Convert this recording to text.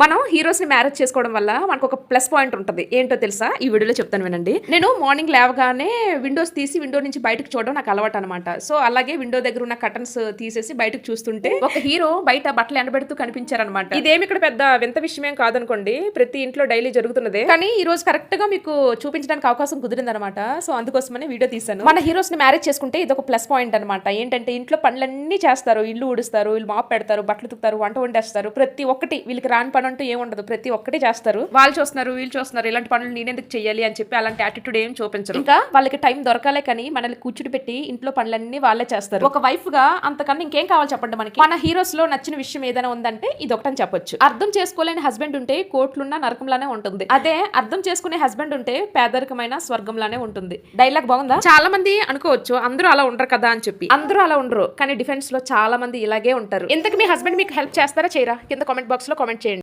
మనం హీరోస్ ని మ్యారేజ్ చేసుకోవడం వల్ల మనకు ఒక ప్లస్ పాయింట్ ఉంటుంది. ఏంటో తెలుసా? ఈ వీడియోలో చెప్తాను వినండి. నేను మార్నింగ్ లేవగానే విండోస్ తీసి విండో నుంచి బయటకు చూడడం నాకు అలవాటు అనమాట. సో అలాగే విండో దగ్గర ఉన్న కర్టన్స్ తీసేసి బయటకు చూస్తుంటే ఒక హీరో బయట బట్టలు ఎండబెడుతూ కనిపించారనమాట. ఇదేమి ఇక్కడ పెద్ద వింత విషయం కాదనుకోండి, ప్రతి ఇంట్లో డైలీ జరుగుతున్నదే. కానీ ఈ రోజు కరెక్ట్ గా మీకు చూపించడానికి అవకాశం కుదిరిందనమాట. సో అందుకోసమని వీడియో తీసాను. మన హీరోస్ ని మ్యారేజ్ చేసుకుంటే ఇది ఒక ప్లస్ పాయింట్ అనమాట. ఏంటంటే ఇంట్లో పనులన్నీ చేస్తారు, ఇల్లు ఊడుస్తారు, వీళ్ళు మాప్ పెడతారు, బట్టలు తుక్తారు, వంట వండేస్తారు. ప్రతి ఒక్కటి వీళ్ళకి రాని పని అంటూ ఏముండదు, ప్రతి ఒక్కటి చేస్తారు. వాళ్ళు చూస్తున్నారు, వీళ్ళు చూస్తున్నారు, ఇలాంటి పనులు నేనెందుకు చెయ్యాలి అని చెప్పి అలాంటి యాటిట్యూడ్ ఏం చూపించరు. ఇంకా వాళ్ళకి టైం దొరకాలే కానీ మనల్ని కూర్చుని పెట్టి ఇంట్లో పనులన్నీ వాళ్ళే చేస్తారు. ఒక వైఫ్ గా అంతకన్నా ఇంకేం కావాలి చెప్పండి మనకి. మన హీరోస్ లో నచ్చిన విషయం ఏదైనా ఉందంటే ఇది ఒకటని చెప్పొచ్చు. అర్థం చేసుకోలేని హస్బెండ్ ఉంటే కోట్లున్న నరకంలానే ఉంటుంది. అదే అర్థం చేసుకునే హస్బెండ్ ఉంటే పేదరికమైన స్వర్గంలానే ఉంటుంది. డైలాగ్ బాగుందా? చాలా మంది అనుకోవచ్చు అందరూ అలా ఉండరు కదా అని చెప్పి. అందరూ అలా ఉండరు, కానీ డిఫెన్స్ లో చాలా మంది ఇలాగే ఉంటారు. ఇంతకు మీ హస్బెండ్ మీకు హెల్ప్ చేస్తారా చేయరా? కింద కామెంట్ బాక్స్ లో కామెంట్ చేయండి.